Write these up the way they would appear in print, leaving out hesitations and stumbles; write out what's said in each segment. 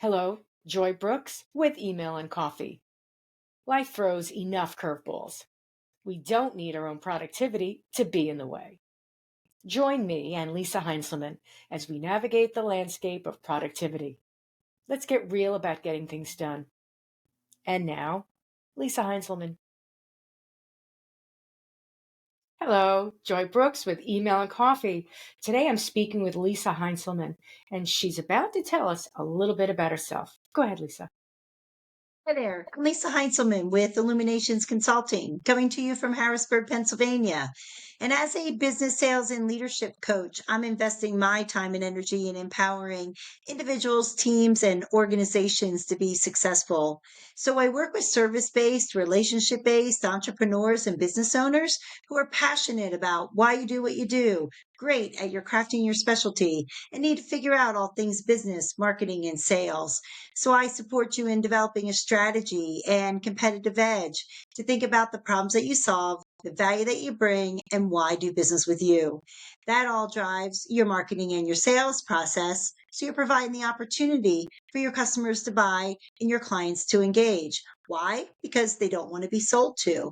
Hello, Joy Brooks with Email and Coffee. Life throws enough curveballs. We don't need our own productivity to be in the way. Join me and Lisa Heintzelman as we navigate the landscape of productivity. Let's get real about getting things done. And now, Lisa Heintzelman. Hello, Joy Brooks with Email and Coffee. Today I'm speaking with Lisa Heintzelman, and she's about to tell us a little bit about herself. Go ahead, Lisa. Hi there. I'm Lisa Heintzelman with Illuminations Consulting, coming to you from Harrisburg, Pennsylvania. And as a business sales and leadership coach, I'm investing my time and energy in empowering individuals, teams, and organizations to be successful. So I work with service-based, relationship-based entrepreneurs and business owners who are passionate about why you do what you do, great at your crafting your specialty, and need to figure out all things business, marketing, and sales. So I support you in developing a strategy and competitive edge to think about the problems that you solve, the value that you bring, and why do business with you. That all drives your marketing and your sales process. So you're providing the opportunity for your customers to buy and your clients to engage. Why? Because they don't want to be sold to.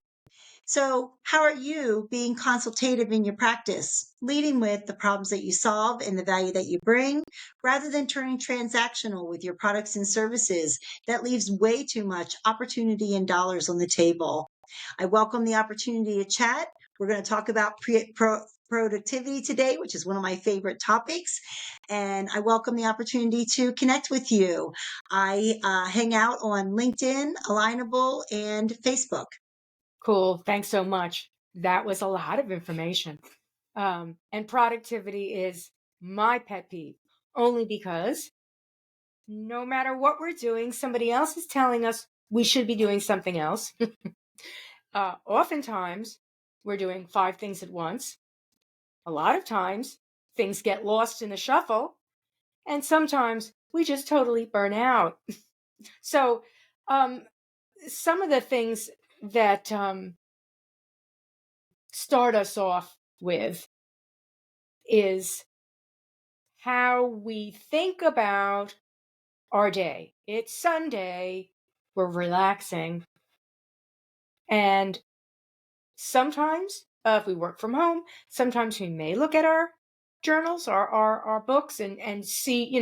So, how are you being consultative in your practice, leading with the problems that you solve and the value that you bring, rather than turning transactional with your products and services that leaves way too much opportunity and dollars on the table? I welcome the opportunity to chat. We're going to talk about productivity today, which is one of my favorite topics. And I welcome the opportunity to connect with you. I hang out on LinkedIn, Alignable, and Facebook. Cool. Thanks so much. That was a lot of information. And productivity is my pet peeve, only because no matter what we're doing, somebody else is telling us we should be doing something else. Oftentimes, we're doing 5 things at once. A lot of times, things get lost in the shuffle, and sometimes we just totally burn out. So, some of the things that start us off with is how we think about our day. It's Sunday, we're relaxing, and sometimes if we work from home, sometimes we may look at our journals, our books, and see,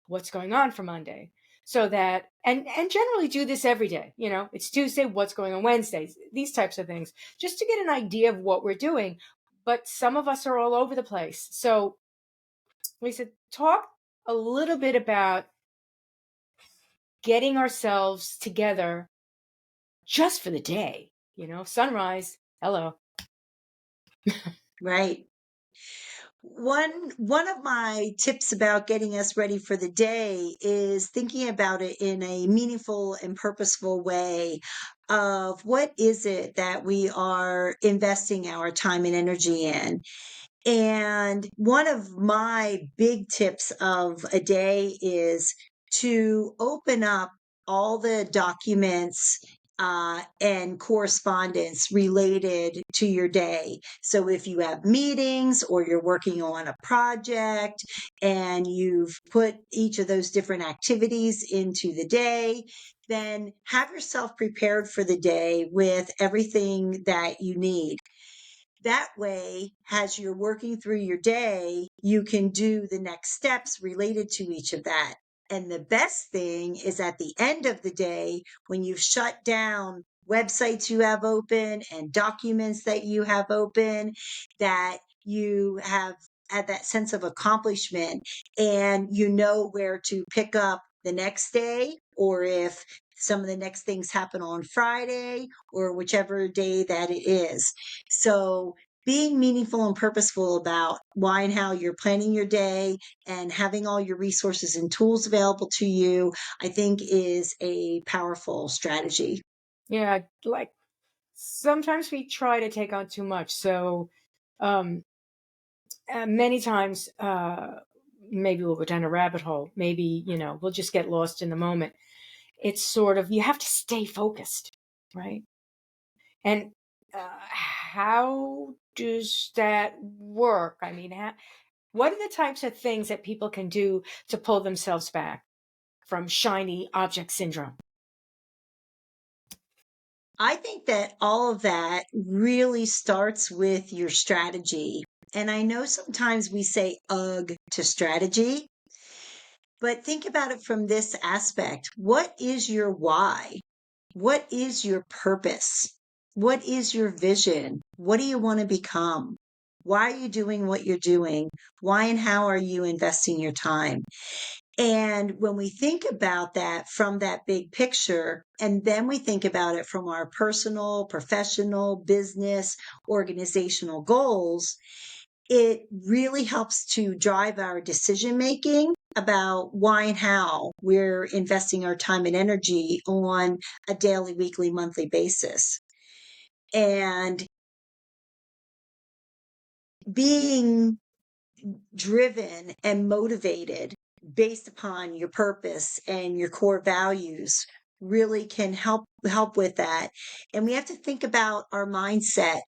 what's going on for Monday. So that and generally do this every day. It's Tuesday, what's going on Wednesdays, these types of things, just to get an idea of what we're doing. But some of us are all over the place. So Lisa, talk a little bit about getting ourselves together just for the day. Sunrise, hello. Right. One of my tips about getting us ready for the day is thinking about it in a meaningful and purposeful way of what is it that we are investing our time and energy in. And one of my big tips of a day is to open up all the documents and correspondence related to your day. So if you have meetings or you're working on a project and you've put each of those different activities into the day, then have yourself prepared for the day with everything that you need. That way, as you're working through your day, you can do the next steps related to each of that. And the best thing is at the end of the day, when you've shut down websites you have open and documents that you have open, that you have had that sense of accomplishment and you know where to pick up the next day, or if some of the next things happen on Friday or whichever day that it is. So being meaningful and purposeful about why and how you're planning your day and having all your resources and tools available to you, I think is a powerful strategy. Yeah, like sometimes we try to take on too much. So um, many times, maybe we'll go down a rabbit hole. Maybe, we'll just get lost in the moment. It's sort of, you have to stay focused, right? And how does that work? I mean, what are the types of things that people can do to pull themselves back from shiny object syndrome? I think that all of that really starts with your strategy. And I know sometimes we say ugh to strategy, but think about it from this aspect. What is your why? What is your purpose? What is your vision? What do you want to become? Why are you doing what you're doing? Why and how are you investing your time? And when we think about that from that big picture, and then we think about it from our personal, professional, business, organizational goals, it really helps to drive our decision making about why and how we're investing our time and energy on a daily, weekly, monthly basis. And being driven and motivated based upon your purpose and your core values really can help with that. And we have to think about our mindset.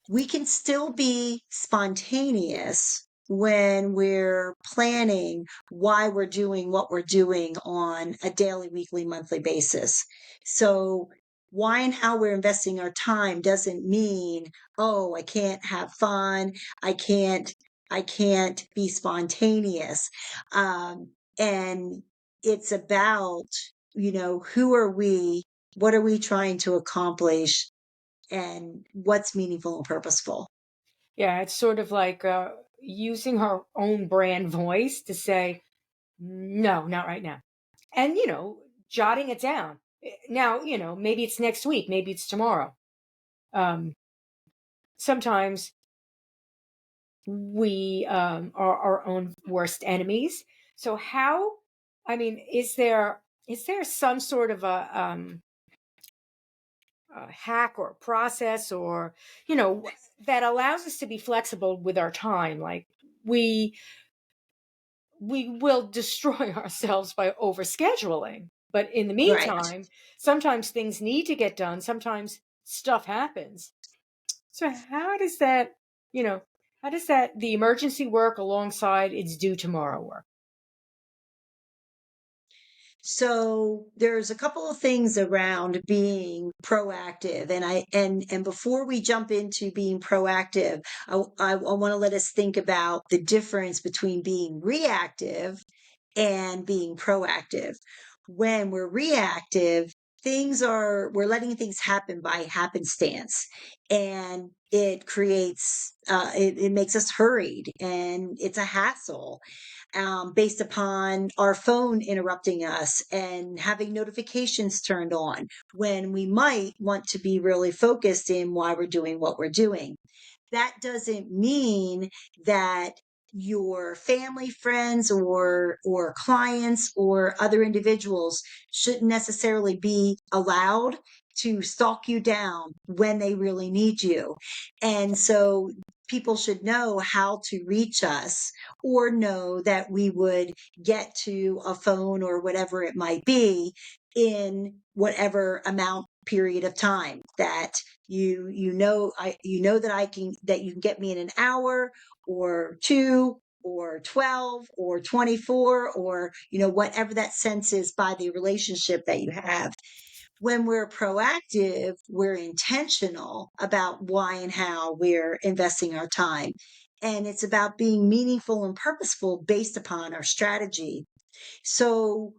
We can still be spontaneous when we're planning why we're doing what we're doing on a daily, weekly, monthly basis. So why and how we're investing our time doesn't mean, oh, I can't have fun. I can't be spontaneous. And it's about, who are we? What are we trying to accomplish? And what's meaningful and purposeful? Yeah, it's sort of like using her own brand voice to say, no, not right now. And, jotting it down. Now, maybe it's next week, maybe it's tomorrow. Sometimes we are our own worst enemies. So how, I mean, is there some sort of a hack or process or, that allows us to be flexible with our time? Like we we will destroy ourselves by overscheduling. But in the Right. meantime, sometimes things need to get done. Sometimes stuff happens. So you know, how does the emergency work alongside its due tomorrow work? So there's a couple of things around being proactive, and before we jump into being proactive, I want to let us think about the difference between being reactive and being proactive. When we're reactive, we're letting things happen by happenstance, and it makes us hurried, and it's a hassle, based upon our phone interrupting us and having notifications turned on when we might want to be really focused in why we're doing what we're doing. That doesn't mean that your family, friends, or clients or other individuals shouldn't necessarily be allowed to stalk you down when they really need you. And so people should know how to reach us, or know that we would get to a phone or whatever it might be in whatever amount period of time that that you can get me in an hour or two or 12 or 24, or whatever that sense is by the relationship that you have. When we're proactive, we're intentional about why and how we're investing our time, and it's about being meaningful and purposeful based upon our strategy. So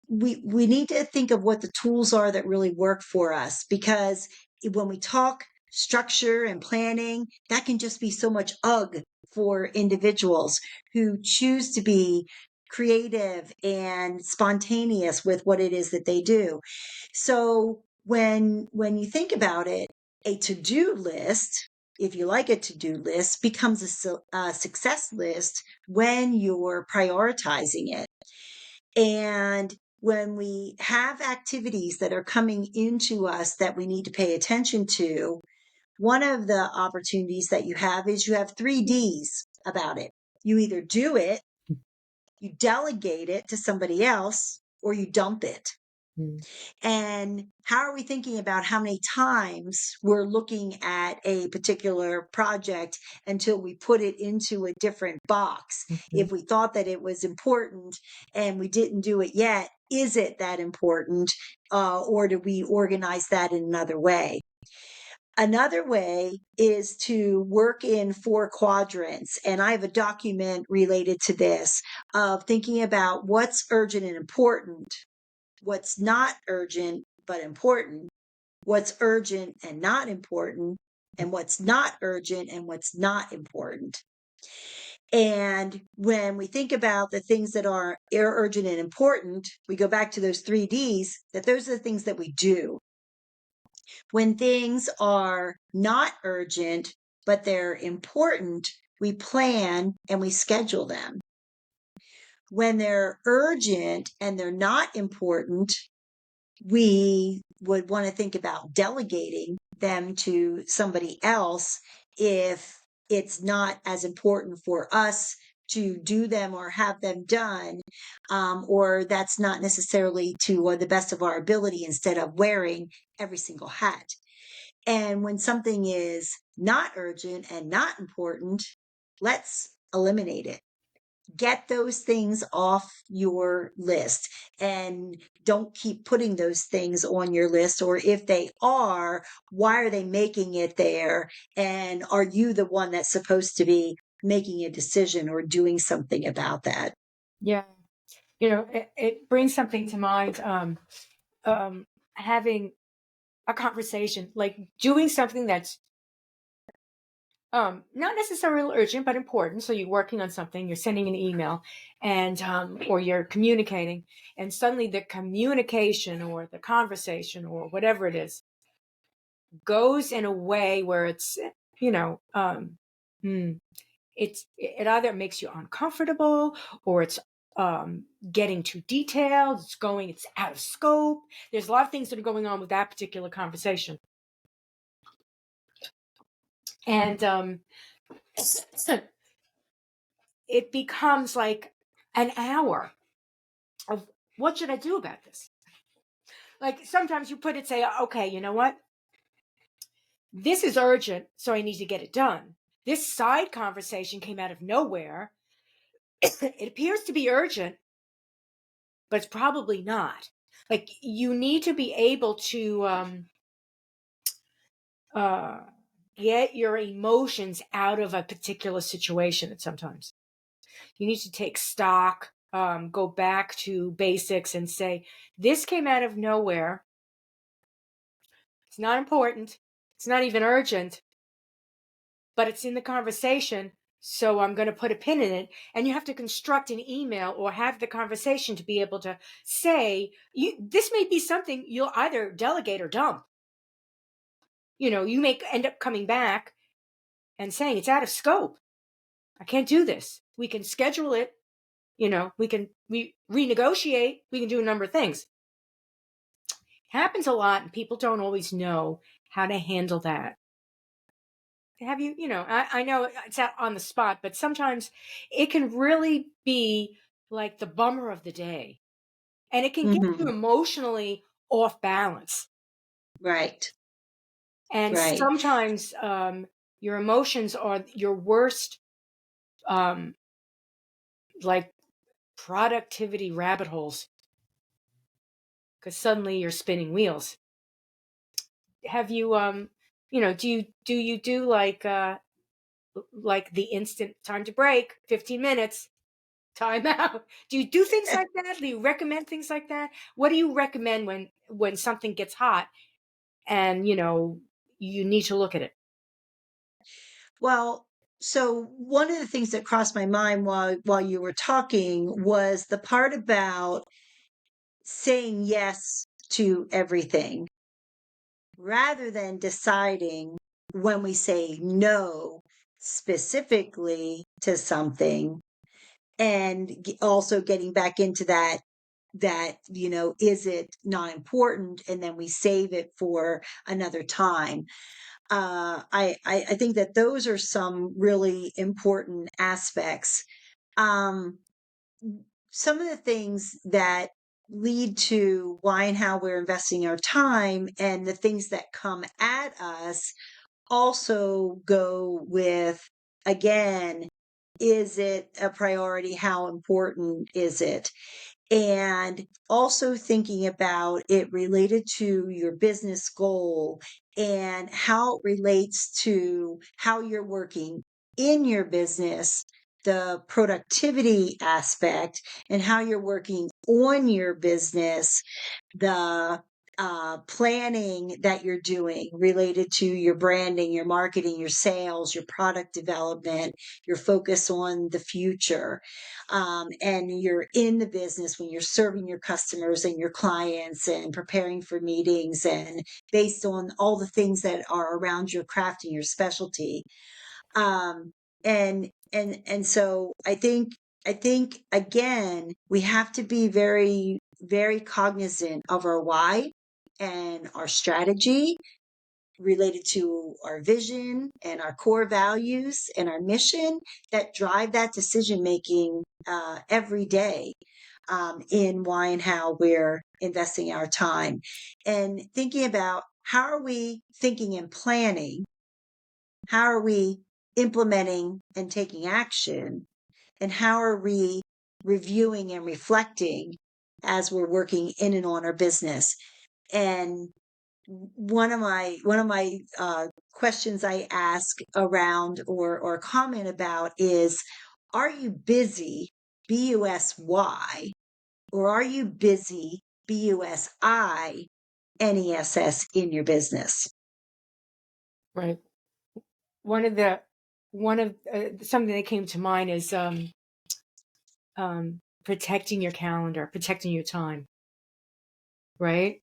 we need to think of what the tools are that really work for us, because when we talk structure and planning, that can just be so much for individuals who choose to be creative and spontaneous with what it is that they do. So when you think about it, a to-do list, if you like a to-do list, becomes a success list when you're prioritizing it. And when we have activities that are coming into us that we need to pay attention to, one of the opportunities that you have is you have 3 Ds about it. You either do it, you delegate it to somebody else, or you dump it. Mm. And how are we thinking about how many times we're looking at a particular project until we put it into a different box? Mhm. If we thought that it was important and we didn't do it yet, is it that important? Or do we organize that in another way? Another way is to work in 4 quadrants. And I have a document related to this of thinking about what's urgent and important, what's not urgent but important, what's urgent and not important, and what's not urgent and what's not important. And when we think about the things that are urgent and important, we go back to those 3Ds, that those are the things that we do. When things are not urgent, but they're important, we plan and we schedule them. When they're urgent and they're not important, we would want to think about delegating them to somebody else if it's not as important for us to do them or have them done, or that's not necessarily to the best of our ability instead of wearing every single hat. And when something is not urgent and not important, let's eliminate it. Get those things off your list and don't keep putting those things on your list. Or if they are, why are they making it there? And are you the one that's supposed to be making a decision or doing something about that? Yeah. It brings something to mind. Having a conversation, like doing something that's not necessarily urgent but important. So you're working on something, you're sending an email, and or you're communicating, and suddenly the communication or the conversation or whatever it is goes in a way where it's you know um, hmm, it either makes you uncomfortable, or it's getting too detailed. It's out of scope. There's a lot of things that are going on with that particular conversation, and it becomes like an hour of what should I do about this? Like sometimes you put it, say, okay, you know what? This is urgent, so I need to get it done. This side conversation came out of nowhere. It appears to be urgent, but it's probably not. Like you need to be able to uh, get your emotions out of a particular situation. At sometimes you need to take stock, go back to basics, and say, "This came out of nowhere. It's not important. It's not even urgent, but it's in the conversation. So I'm going to put a pin in it." And you have to construct an email or have the conversation to be able to say, this may be something you'll either delegate or dump. You may end up coming back and saying, it's out of scope. I can't do this. We can schedule it. We renegotiate. We can do a number of things. Happens a lot, and people don't always know how to handle that. Have you, I know it's out on the spot, but sometimes it can really be like the bummer of the day, and it can get you Hmm. emotionally off balance. Right, And right. sometimes your emotions are your worst, um, like productivity rabbit holes, because suddenly you're spinning wheels. Have you, do you do like the instant time to break, 15 minutes? Time out. Do you do things like that? Do you recommend things like that? What do you recommend when something gets hot and you need to look at it? Well, so one of the things that crossed my mind while you were talking was the part about saying yes to everything rather than deciding when we say no specifically to something, and also getting back into that is it not important, and then we save it for another time. I think that those are some really important aspects. um some of the things that lead to why and how we're investing our time, and the things that come at us also go with, again, is it a priority? How important is it? And also thinking about it related to your business goal and how it relates to how you're working in your business, the productivity aspect, and how you're working on your business, the planning that you're doing related to your branding, your marketing, your sales, your product development, your focus on the future. And you're in the business when you're serving your customers and your clients and preparing for meetings and based on all the things that are around your craft and your specialty. Um, and so I think again, we have to be very, very cognizant of our why and our strategy related to our vision and our core values and our mission that drive that decision making every day, in why and how we're investing our time, and thinking about how are we thinking and planning, how are we implementing and taking action, and how are we reviewing and reflecting as we're working in and on our business. And one of my questions I ask around or comment about is, are you busy, busy, or are you busy, business, in your business? Right. One of the one of something that came to mind is protecting your calendar, protecting your time, right?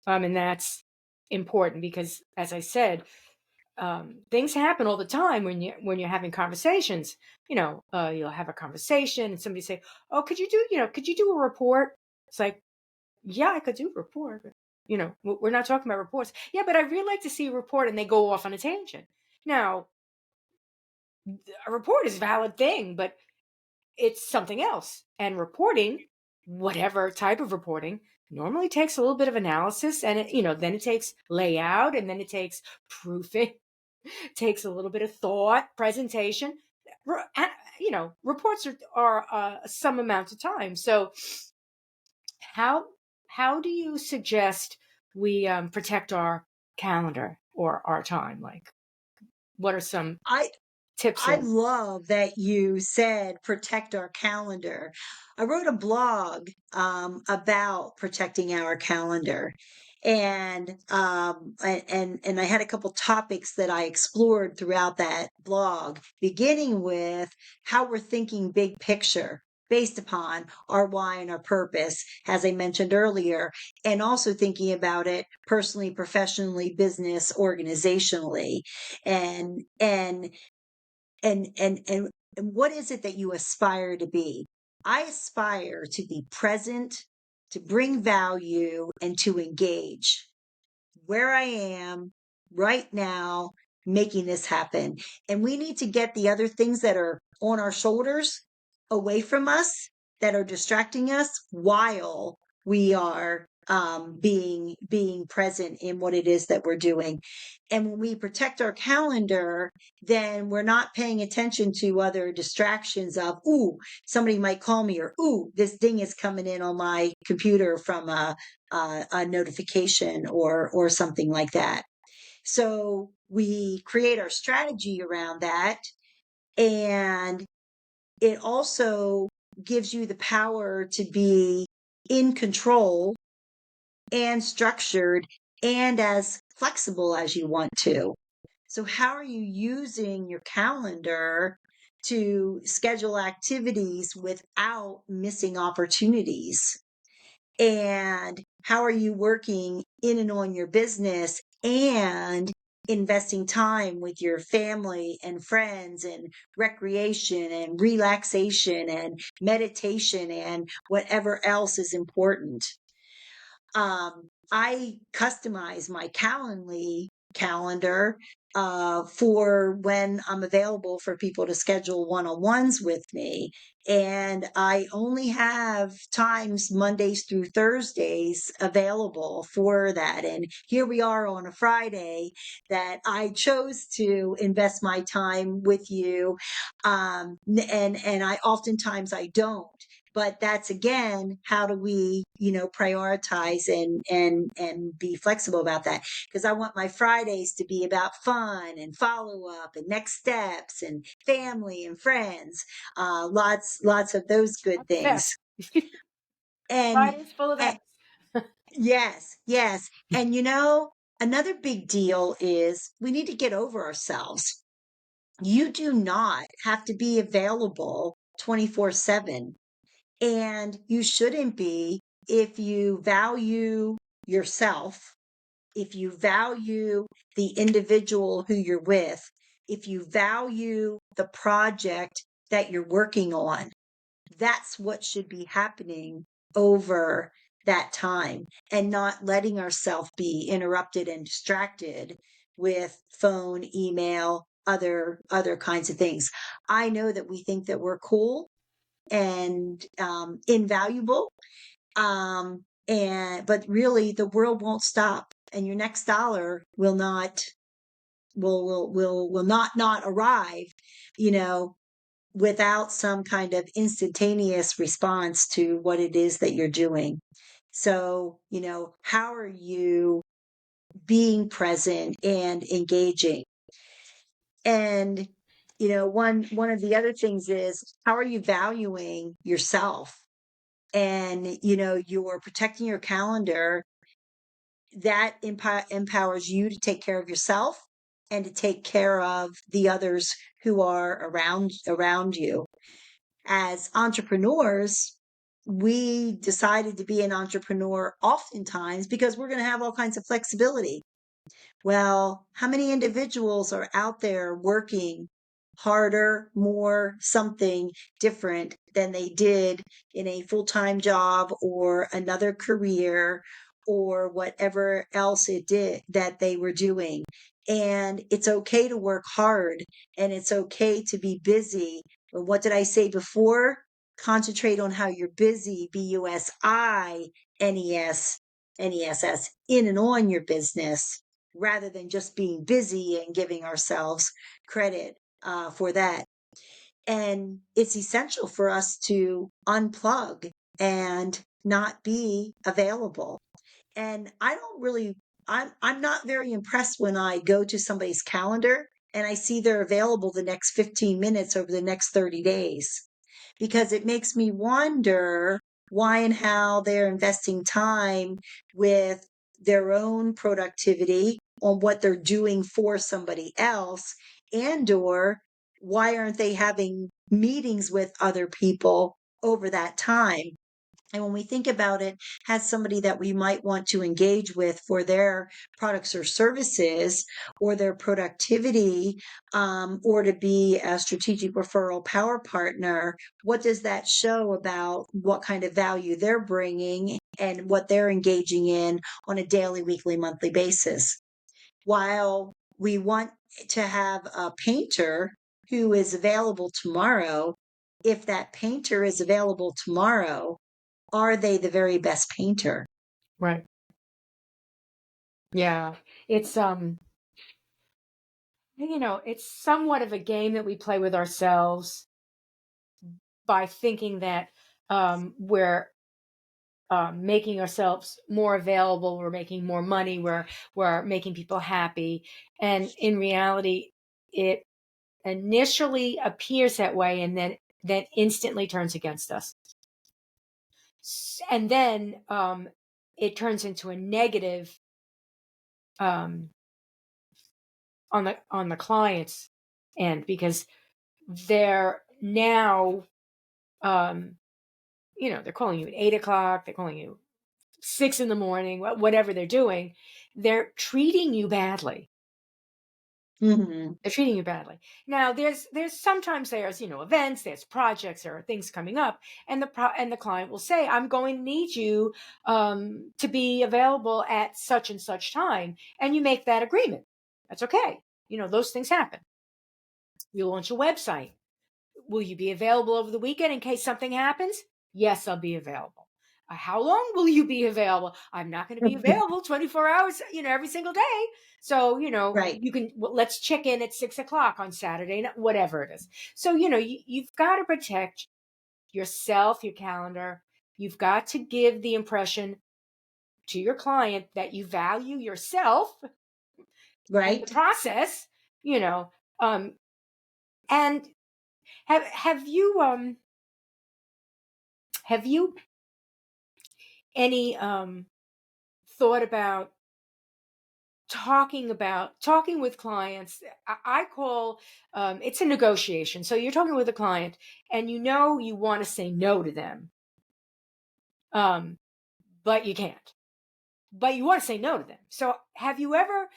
And that's important because, as I said, things happen all the time when you're having conversations. You'll have a conversation and somebody say, "Oh, could you do a report?" It's like, yeah, I could do a report. But, we're not talking about reports. Yeah, but I'd really like to see a report, and they go off on a tangent. Now, a report is a valid thing, but it's something else. And reporting, whatever type of reporting, normally takes a little bit of analysis, and then it takes layout, and then it takes proofing, takes a little bit of thought, presentation. Reports are some amount of time. So how how do you suggest we protect our calendar or our time? Like, what are some I tips I and love that you said protect our calendar. I wrote a blog about protecting our calendar. And I had a couple topics that I explored throughout that blog, beginning with how we're thinking big picture based upon our why and our purpose, as I mentioned earlier, and also thinking about it personally, professionally, business, organizationally. And and and and and what is it that you aspire to be? I aspire to be present, to bring value, and to engage where I am right now, making this happen. And we need to get the other things that are on our shoulders away from us, that are distracting us, while we are being present in what it is that we're doing. And when we protect our calendar, then we're not paying attention to other distractions of, ooh, somebody might call me, or ooh, this ding is coming in on my computer from a notification or something like that. So we create our strategy around that, and it also gives you the power to be in control and structured and as flexible as you want to. So how are you using your calendar to schedule activities without missing opportunities? And how are you working in and on your business and investing time with your family and friends and recreation and relaxation and meditation and whatever else is important? I customize my calendar for when I'm available for people to schedule one-on-ones with me. And I only have times Mondays through Thursdays available for that. And here we are on a Friday that I chose to invest my time with you. And I oftentimes I don't. But that's again, how do we, prioritize and be flexible about that? Because I want my Fridays to be about fun and follow up and next steps and family and friends. Lots of those good Lots of things. F's. And, Friday's full of and F's. yes, yes. And another big deal is we need to get over ourselves. You do not have to be available 24/7. And you shouldn't be if you value yourself, if you value the individual who you're with, if you value the project that you're working on. That's what should be happening over that time, and not letting ourselves be interrupted and distracted with phone, email, other kinds of things. I know that we think that we're cool and invaluable, but really the world won't stop, and your next dollar will not arrive, you know without some kind of instantaneous response to what it is that you're doing. So, how are you being present and engaging? And, one of the other things is, how are you valuing yourself? And, you're protecting your calendar. That empowers you to take care of yourself and to take care of the others who are around you. As entrepreneurs, we decided to be an entrepreneur oftentimes because we're going to have all kinds of flexibility. Well, how many individuals are out there working harder, more, something different than they did in a full-time job or another career or whatever else it did that they were doing? And it's okay to work hard, and it's okay to be busy. But what did I say before? Concentrate on how you're busy, BUSINESS, in and on your business, rather than just being busy and giving ourselves credit for that. And it's essential for us to unplug and not be available. And I'm not very impressed when I go to somebody's calendar and I see they're available the next 15 minutes over the next 30 days, because it makes me wonder why and how they're investing time with their own productivity on what they're doing for somebody else, and or why aren't they having meetings with other people over that time. And when we think about it, as somebody that we might want to engage with for their products or services or their productivity, or to be a strategic referral power partner, what does that show about what kind of value they're bringing and what they're engaging in on a daily, weekly, monthly basis? While we want to have a painter who is available tomorrow, if that painter is available tomorrow, are they the very best painter? Right. Yeah. It's it's somewhat of a game that we play with ourselves by thinking that we're making ourselves more available, we're making more money, we're making people happy. And in reality, it initially appears that way and then instantly turns against us. And then it turns into a negative um, on the client's end, because they're now they're calling you at 8 o'clock, they're calling you 6 in the morning, whatever they're doing, they're treating you badly. Mhm. They're treating you badly. Now, there's sometimes there's events, there's projects, there are things coming up, and the client will say, "I'm going to need you to be available at such and such time," and you make that agreement. That's okay. Those things happen. You launch a website. Will you be available over the weekend in case something happens? Yes, I'll be available. How long will you be available? I'm not going to be available 24 hours, every single day. So, Right, you can, let's check in at 6 o'clock on Saturday, whatever it is. So, you've got to protect yourself, your calendar. You've got to give the impression to your client that you value yourself and the right. process, you know, um, and have you any thought about talking with clients? I call, it's a negotiation. So you're talking with a client and you want to say no to them, um, but you can't. But you want to say no to them. So have you ever?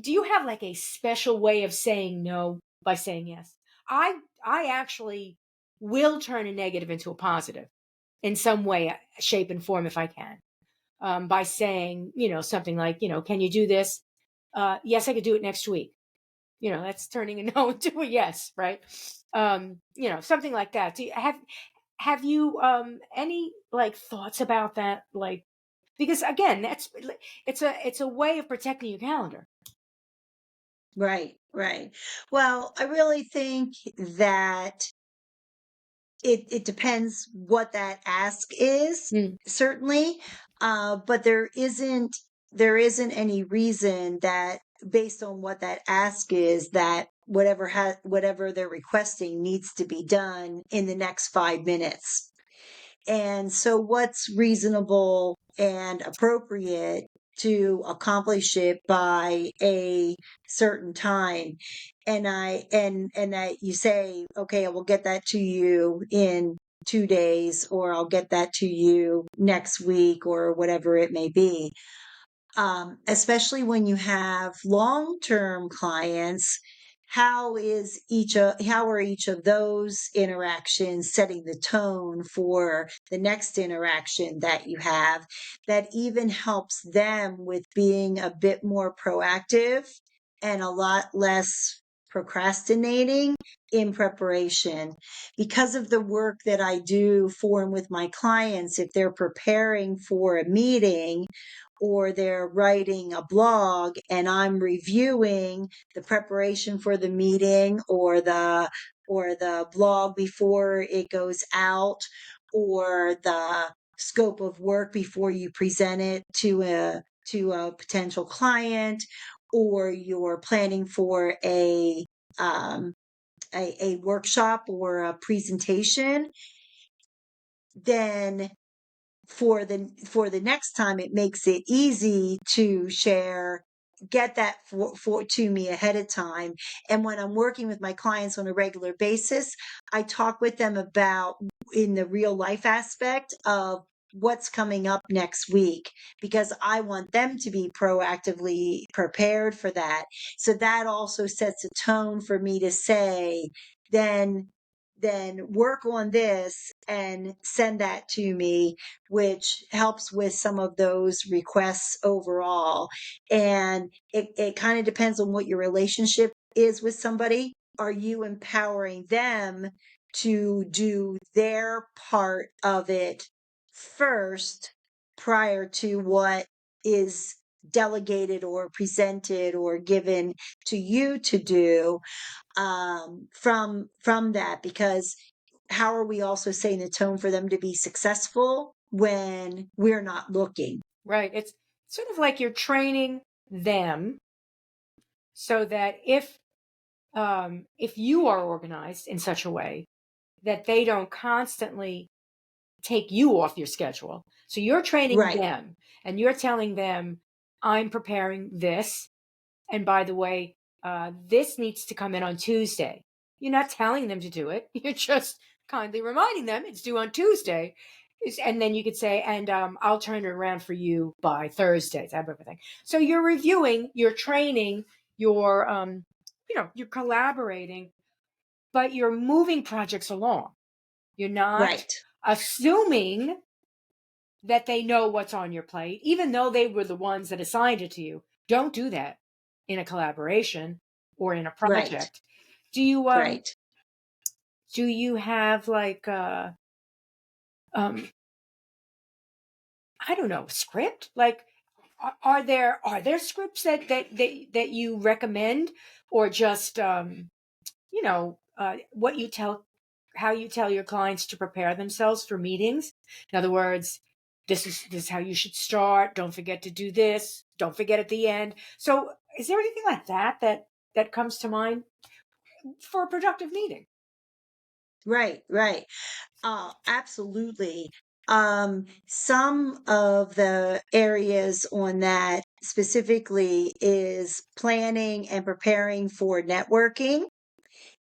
Do you have like a special way of saying no by saying yes? I actually will turn a negative into a positive in some way, shape, and form if I can, by saying, something like, can you do this? Yes, I could do it next week. That's turning a no into a yes, right? Something like that. Have you any like thoughts about that? Like, because again, it's a way of protecting your calendar. Right, right. Well, I really think that it depends what that ask is, Mm, certainly. But there isn't any reason that based on what that ask is that whatever they're requesting needs to be done in the next 5 minutes. And so, what's reasonable and appropriate to accomplish it by a certain time? And that you say, okay, I will get that to you in 2 days, or I'll get that to you next week, or whatever it may be. Especially when you have long-term clients, how are each of those interactions setting the tone for the next interaction that you have, that even helps them with being a bit more proactive and a lot less procrastinating in preparation. Because of the work that I do for and with my clients, if they're preparing for a meeting or they're writing a blog and I'm reviewing the preparation for the meeting, or the blog before it goes out, or the scope of work before you present it to a potential client, or you're planning for um, a workshop or a presentation, then for the next time it makes it easy to get that for to me ahead of time. And when I'm working with my clients on a regular basis, I talk with them about in the real life aspect of what's coming up next week, because I want them to be proactively prepared for that. So that also sets a tone for me to say, then work on this and send that to me, which helps with some of those requests overall. And it kind of depends on what your relationship is with somebody. Are you empowering them to do their part of it first prior to what is delegated or presented or given to you to do, from that? Because how are we also setting the tone for them to be successful when we're not looking? right. It's sort of like you're training them so that if you are organized in such a way that they don't constantly take you off your schedule. So you're training Right, them and you're telling them, I'm preparing this. And by the way, this needs to come in on Tuesday. You're not telling them to do it. You're just kindly reminding them it's due on Tuesday. And then you could say, and I'll turn it around for you by Thursday, type of a thing. So you're reviewing, you're training, you're collaborating, but you're moving projects along. You're not right, assuming that they know what's on your plate, even though they were the ones that assigned it to you. Don't do that. in a collaboration or in a Right. project. Do you Right. have like um I don't know, script? Like are there scripts that you recommend, or just what you tell how you tell your clients to prepare themselves for meetings? In other words, this is how you should start. Don't forget to do this. Don't forget at the end. So, is there anything like that comes to mind for a productive meeting? Right. Right. Absolutely. Some of the areas on that specifically is planning and preparing for networking,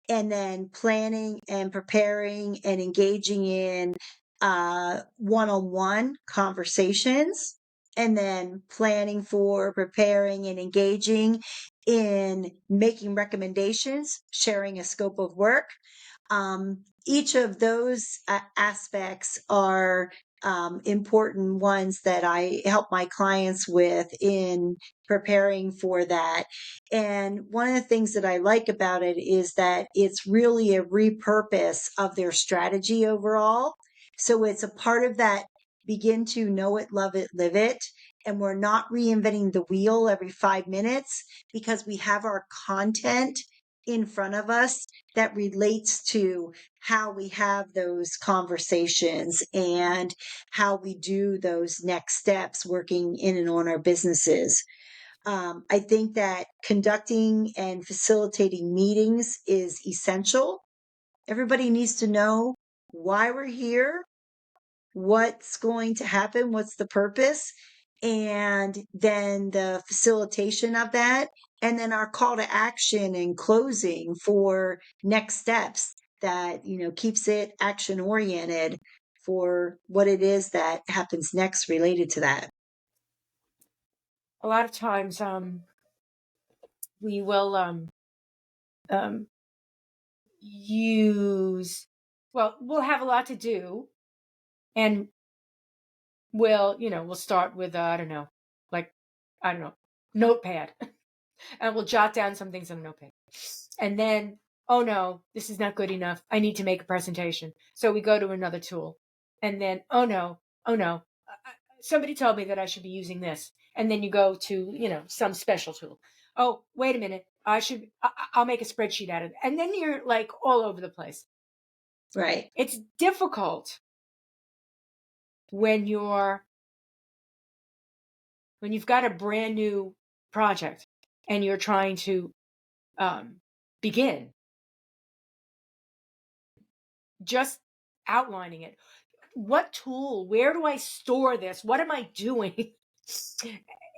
and then planning and preparing and engaging in one-on-one conversations, and then planning for preparing and engaging in making recommendations, sharing a scope of work. Each of those aspects are important ones that I help my clients with in preparing for that. And one of the things that I like about it is that it's really a repurpose of their strategy overall. So it's a part of that begin to know it, love it, live it. And we're not reinventing the wheel every 5 minutes, because we have our content in front of us that relates to how we have those conversations and how we do those next steps working in and on our businesses. I think that conducting and facilitating meetings is essential. Everybody needs to know why we're here, what's going to happen, what's the purpose, and then the facilitation of that, and then our call to action and closing for next steps that, keeps it action oriented for what it is that happens next related to that. A lot of times, we will um, use. Well, we'll have a lot to do, and we'll start with like I don't know, notepad, and we'll jot down some things on a notepad. And then, oh no, this is not good enough. I need to make a presentation. So we go to another tool. And then, oh no, somebody told me that I should be using this. And then you go to, some special tool. Oh, wait a minute. I'll make a spreadsheet out of it. And then you're like all over the place. Right. It's difficult when you've got a brand new project and you're trying to um, begin just outlining it. What tool? Where do I store this? What am I doing?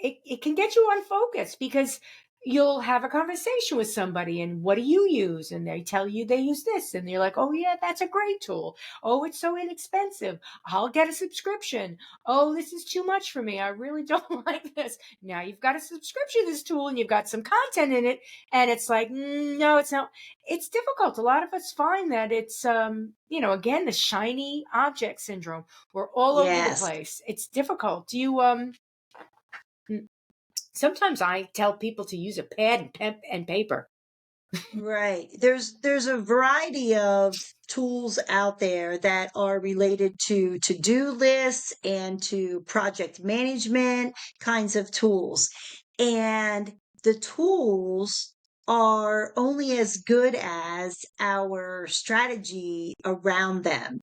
It can get you unfocused, because you'll have a conversation with somebody, and what do you use? And they tell you they use this, and you're like, oh yeah, that's a great tool. Oh, it's so inexpensive. I'll get a subscription. Oh, this is too much for me. I really don't like this. Now you've got a subscription to this tool and you've got some content in it, and it's like, no, it's not. It's difficult. A lot of us find that it's again, the shiny object syndrome. We're all over the Yes. place. It's difficult. Do you sometimes I tell people to use a pad and pen and paper. Right. There's a variety of tools out there that are related to to-do lists and to project management kinds of tools. And the tools are only as good as our strategy around them.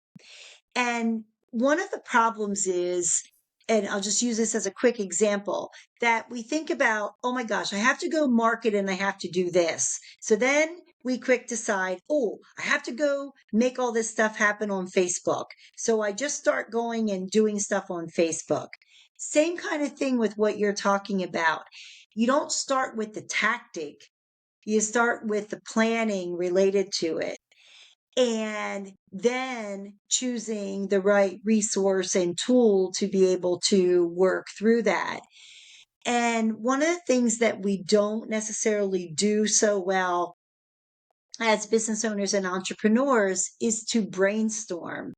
And one of the problems is, and I'll just use this as a quick example, that we think about, oh my gosh, I have to go market and I have to do this. So then we quick decide, oh, I have to go make all this stuff happen on Facebook. So I just start going and doing stuff on Facebook. Same kind of thing with what you're talking about. You don't start with the tactic, you start with the planning related to it, and then choosing the right resource and tool to be able to work through that. And one of the things that we don't necessarily do so well as business owners and entrepreneurs is to brainstorm.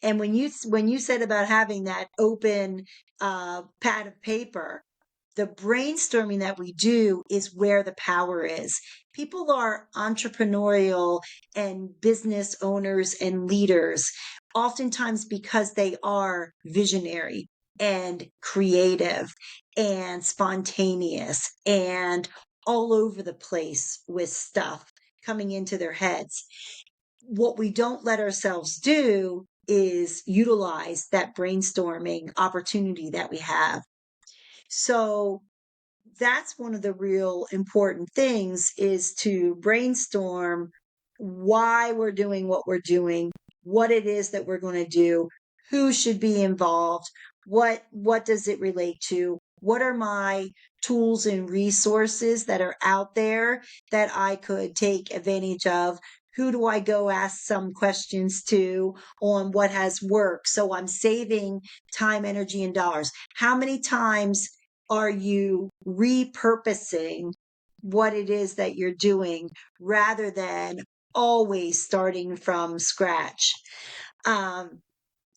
And when you said about having that open pad of paper, the brainstorming that we do is where the power is. People are entrepreneurial and business owners and leaders, oftentimes because they are visionary and creative and spontaneous and all over the place with stuff coming into their heads. What we don't let ourselves do is utilize that brainstorming opportunity that we have. So that's one of the real important things, is to brainstorm why we're doing what we're doing, what it is that we're going to do, who should be involved, what does it relate to, what are my tools and resources that are out there that I could take advantage of, who do I go ask some questions to on what has worked, so I'm saving time, energy, and dollars. How many times are you repurposing what it is that you're doing rather than always starting from scratch? Um,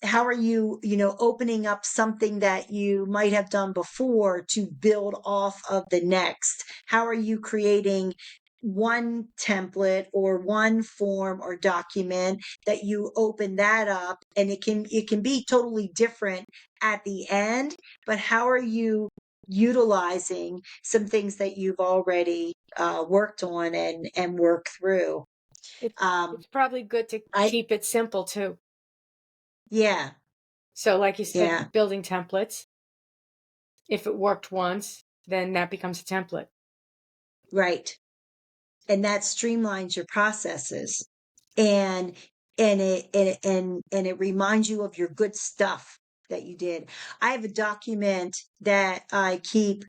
how are you, opening up something that you might have done before to build off of the next? How are you creating one template or one form or document that you open that up, and it can be totally different at the end, but how are you utilizing some things that you've already worked on and worked through? It's um it's probably good to I keep it simple too. Yeah, So like you said, yeah, building templates. If it worked once, then that becomes a template. right. And that streamlines your processes, and it reminds you of your good stuff that you did. I have a document that I keep,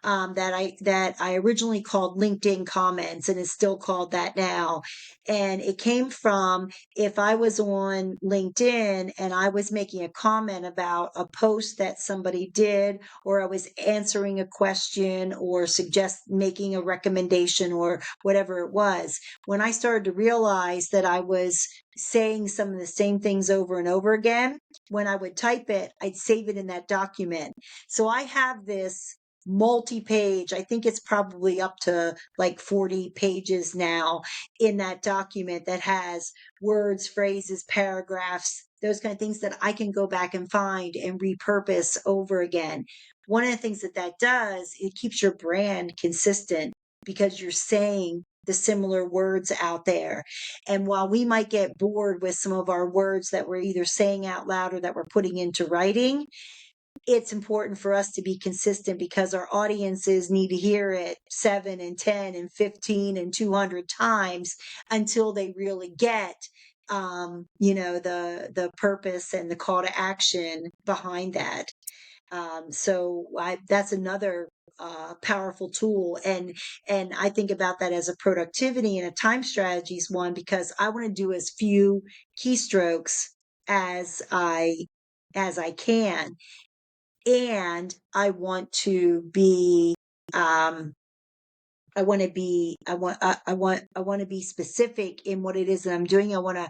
that I originally called LinkedIn comments, and it's still called that now. And it came from, if I was on LinkedIn and I was making a comment about a post that somebody did, or I was answering a question or suggest making a recommendation or whatever it was, when I started to realize that I was saying some of the same things over and over again, when I would type it, I'd save it in that document. So I have this multi-page, I think it's probably up to like 40 pages now, in that document, that has words, phrases, paragraphs, those kind of things that I can go back and find and repurpose over again. One of the things that does, it keeps your brand consistent because you're saying the similar words out there. And while we might get bored with some of our words that we're either saying out loud or that we're putting into writing, it's important for us to be consistent because our audiences need to hear it 7 and 10 and 15 and 200 times until they really get the purpose and the call to action behind that. That's another powerful tool, and I think about that as a productivity and a time strategies one, because I want to do as few keystrokes as I can, and I want to be um, I want to be specific in what it is that I'm doing. I want to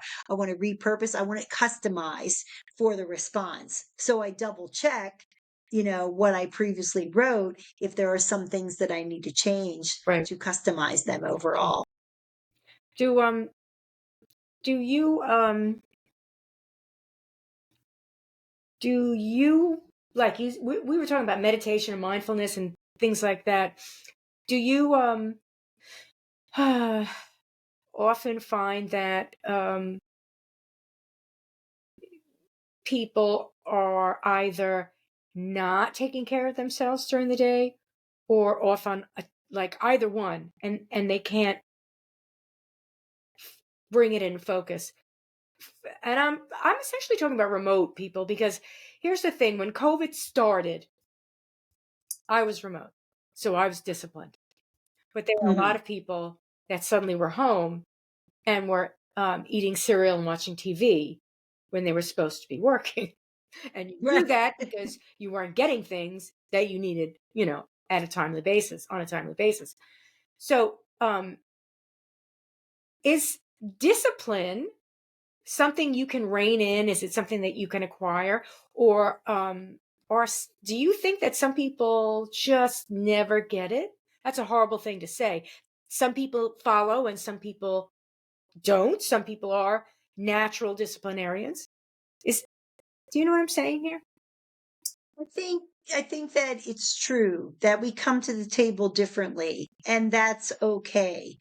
repurpose. I want to customize for the response. So I double check, what I previously wrote, if there are some things that I need to change Right. to customize them overall. Do do you do you like you we were talking about meditation and mindfulness and things like that. Do you often find that people are either not taking care of themselves during the day or off on like either one, and they can't bring it in focus? And I'm essentially talking about remote people, because here's the thing: when COVID started, I was remote, so I was disciplined. But there were a lot Hmm. of people that suddenly were home and were eating cereal and watching TV when they were supposed to be working. And you knew Right. that because you weren't getting things that you needed, at a timely basis, on a timely basis. So, is discipline something you can rein in? Is it something that you can acquire? Or do you think that some people just never get it? That's a horrible thing to say. Some people follow and some people don't. Some people are natural disciplinarians. Is Do you know what I'm saying here? I think I think that it's true that we come to the table differently, and that's okay.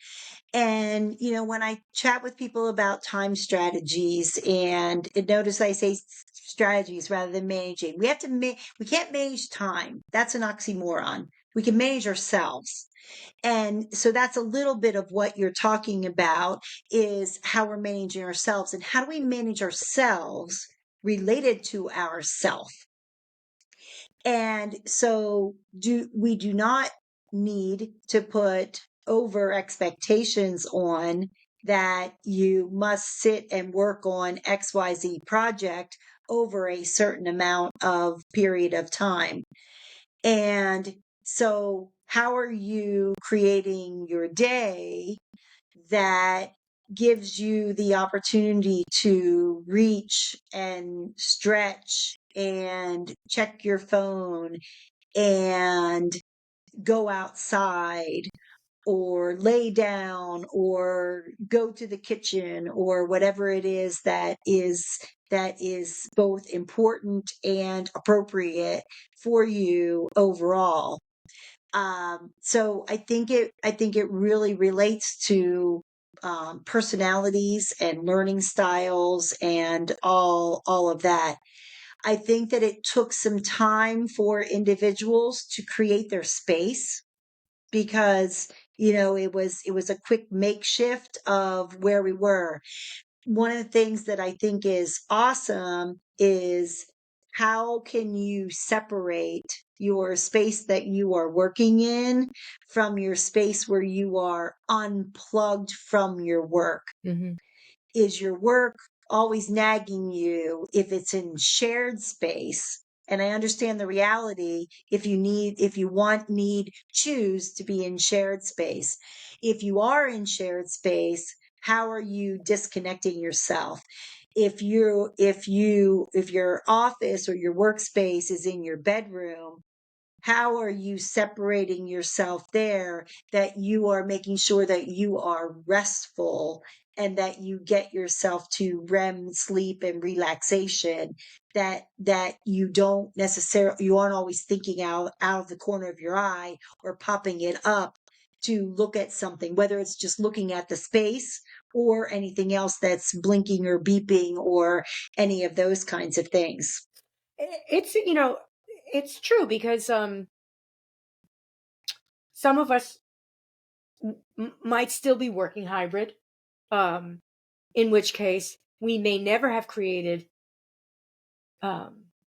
And, when I chat with people about time strategies, and notice I say strategies rather than managing, we can't manage time. That's an oxymoron. We can manage ourselves. And so that's a little bit of what you're talking about, is how we're managing ourselves, and how do we manage ourselves related to ourself. And so do not need to put over expectations on that you must sit and work on XYZ project over a certain amount of period of time. And so how are you creating your day that gives you the opportunity to reach and stretch and check your phone and go outside or lay down or go to the kitchen or whatever it is that is both important and appropriate for you overall. So I think it really relates to personalities and learning styles and all of that. I think that it took some time for individuals to create their space, because it was a quick makeshift of where we were. One of the things that I think is awesome is, how can you separate your space that you are working in from your space where you are unplugged from your work? Mm-hmm. Is your work always nagging you if it's in shared space? And I understand the reality. If you want, need, choose to be in shared space. If you are in shared space, how are you disconnecting yourself? If your office or your workspace is in your bedroom, how are you separating yourself there, that you are making sure that you are restful and that you get yourself to REM sleep and relaxation, that you aren't always thinking out of the corner of your eye or popping it up to look at something, whether it's just looking at the space or anything else that's blinking or beeping or any of those kinds of things. It's true because some of us might still be working hybrid, um, in which case we may never have created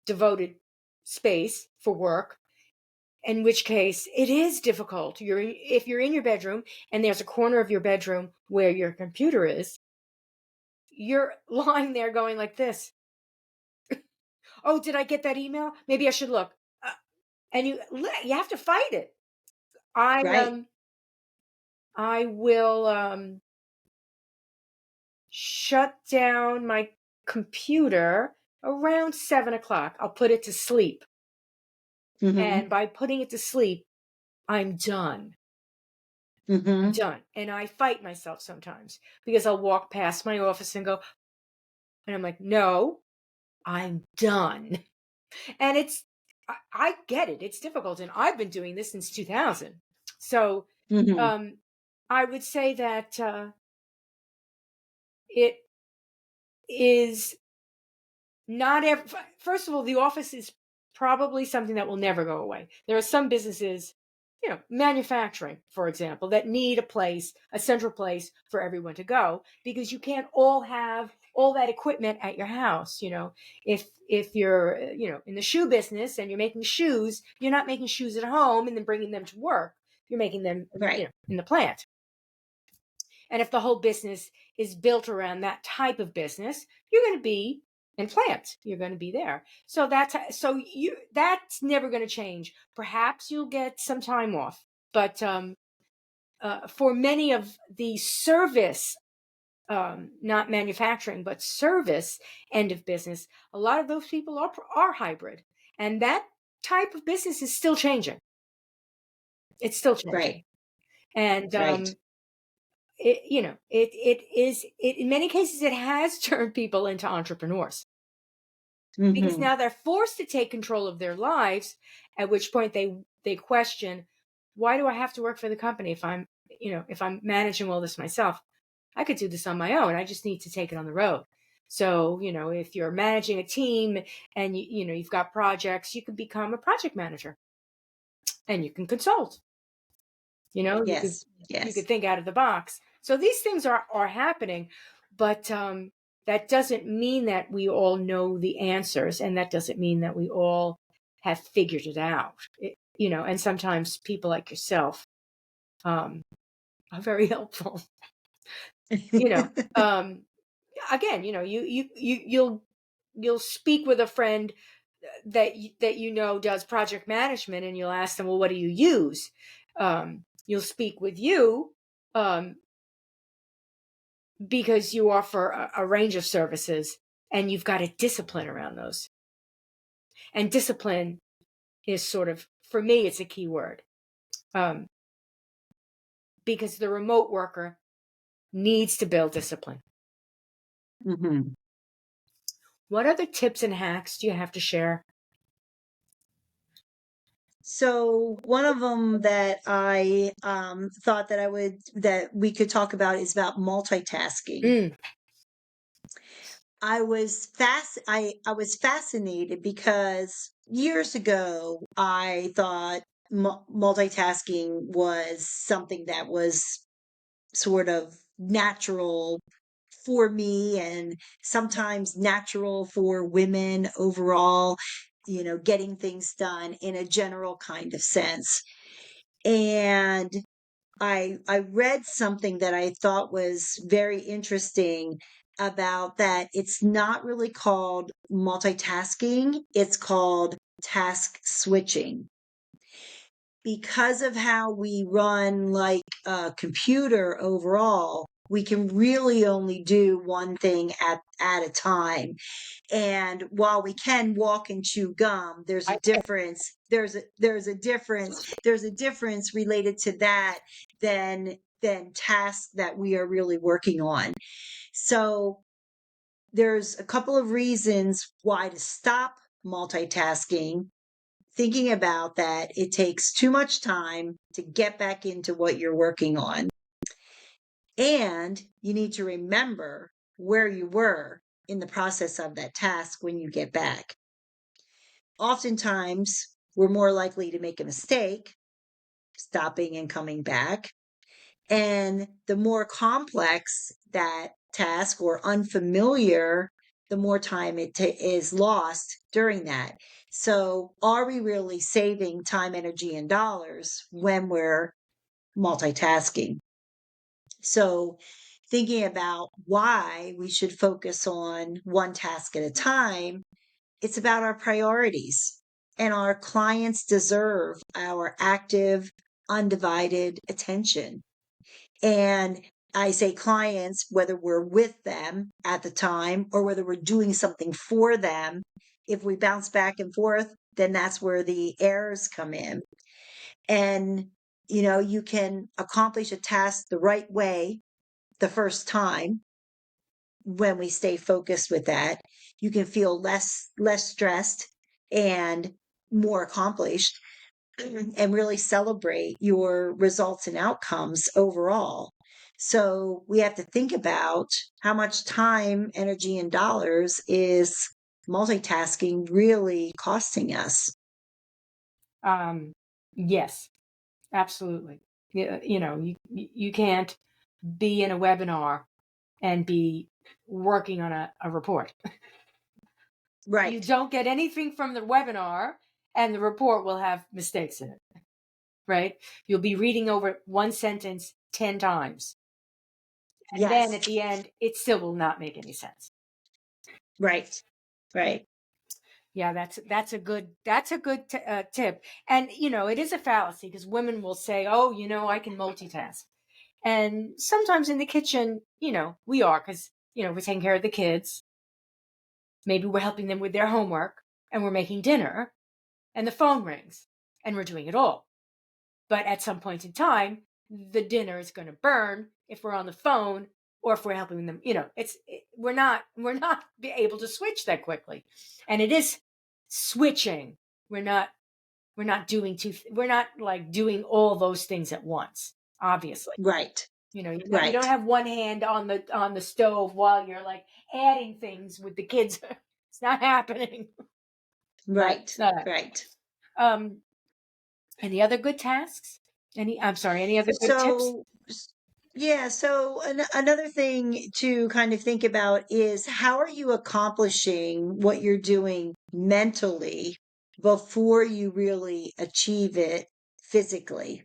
devoted space for work. In which case, it is difficult. If you're in your bedroom and there's a corner of your bedroom where your computer is, you're lying there going like this. Oh, did I get that email? Maybe I should look. And you have to fight it. I Right. I will shut down my computer around 7 o'clock. I'll put it to sleep. And Hmm. by putting it to sleep, I'm done. I'm Hmm. done. And I fight myself sometimes because I'll walk past my office and go, and I'm like, no, I'm done. And I get it. It's difficult. And I've been doing this since 2000. So Hmm. um, I would say that it is not ever, first of all, the office is probably something that will never go away. There are some businesses, manufacturing, for example, that need a central place for everyone to go, because you can't all have all that equipment at your house. If you're, in the shoe business and you're making shoes, you're not making shoes at home and then bringing them to work. You're making them, Right. in the plant. And if the whole business is built around that type of business, you're going to be in plants. You're going to be there. So that's never going to change. Perhaps you'll get some time off, but for many of the service, not manufacturing, but service end of business, a lot of those people are hybrid, And that type of business is still changing. It's still Right. changing. And Right. it in many cases it has turned people into entrepreneurs, because Mhm. now they're forced to take control of their lives, at which point they question, why do I have to work for the company if I'm managing all this myself? I could do this on my own. I just need to take it on the road. So, if you're managing a team and you've got projects, you can become a project manager and you can consult. You could Yes. Yes. think out of the box. So these things are happening, but that doesn't mean that we all know the answers, and that doesn't mean that we all have figured it out. And sometimes people like yourself are very helpful. you know, um, Again, you'll speak with a friend that does project management, and you'll ask them, well, what do you use? You'll speak with you, um, because you offer a range of services, and you've got a discipline around those. And discipline is sort of, for me, it's a key word, um, because the remote worker needs to build discipline. Mhm. What other tips and hacks do you have to share? So one of them that I thought that we could talk about is about multitasking. Mm, I was fascinated because years ago I thought multitasking was something that was sort of natural for me, and sometimes natural for women overall, getting things done in a general kind of sense. And I read something that I thought was very interesting about that. It's not really called multitasking, it's called task switching. Because of how we run like a computer overall, we can really only do one thing at a time. And while we can walk and chew gum, there's a I, difference. There's a difference related to that than tasks that we are really working on. So there's a couple of reasons why to stop multitasking. Thinking about that, it takes too much time to get back into what you're working on. And you need to remember where you were in the process of that task when you get back. Oftentimes, we're more likely to make a mistake stopping and coming back. And the more complex that task or unfamiliar, the more time is lost during that. So, are we really saving time, energy, and dollars when we're multitasking? So, thinking about why we should focus on one task at a time, it's about our priorities. And our clients deserve our active, undivided attention. And I say clients, whether we're with them at the time or whether we're doing something for them, if we bounce back and forth, then that's where the errors come in. And, you can accomplish a task the right way the first time when we stay focused with that. You can feel less stressed and more accomplished and really celebrate your results and outcomes overall. So we have to think about how much time, energy, and dollars is multitasking really costing us. yes, absolutely. You can't be in a webinar and be working on a report. You Right. don't get anything from the webinar, and the report will have mistakes in it, right? You'll be reading over one sentence 10 times. And then Yes. at the end, it still will not make any sense. Right. Right. Yeah, that's a good tip. And it is a fallacy, because women will say, "Oh, I can multitask." And sometimes in the kitchen, we are, because we're taking care of the kids. Maybe we're helping them with their homework, and we're making dinner. and the phone rings and we're doing it all. But at some point in time, the dinner is going to burn if we're on the phone or if we're helping them. We're not be able to switch that quickly, and it is switching. We're not like doing all those things at once. Obviously, Right. you don't Right. have one hand on the stove while you're like adding things with the kids. It's not happening. Right. It's not happening. Right. Um, any other good tasks? I'm sorry, any other good tips? So, yeah, so another thing to kind of think about is how are you accomplishing what you're doing mentally before you really achieve it physically?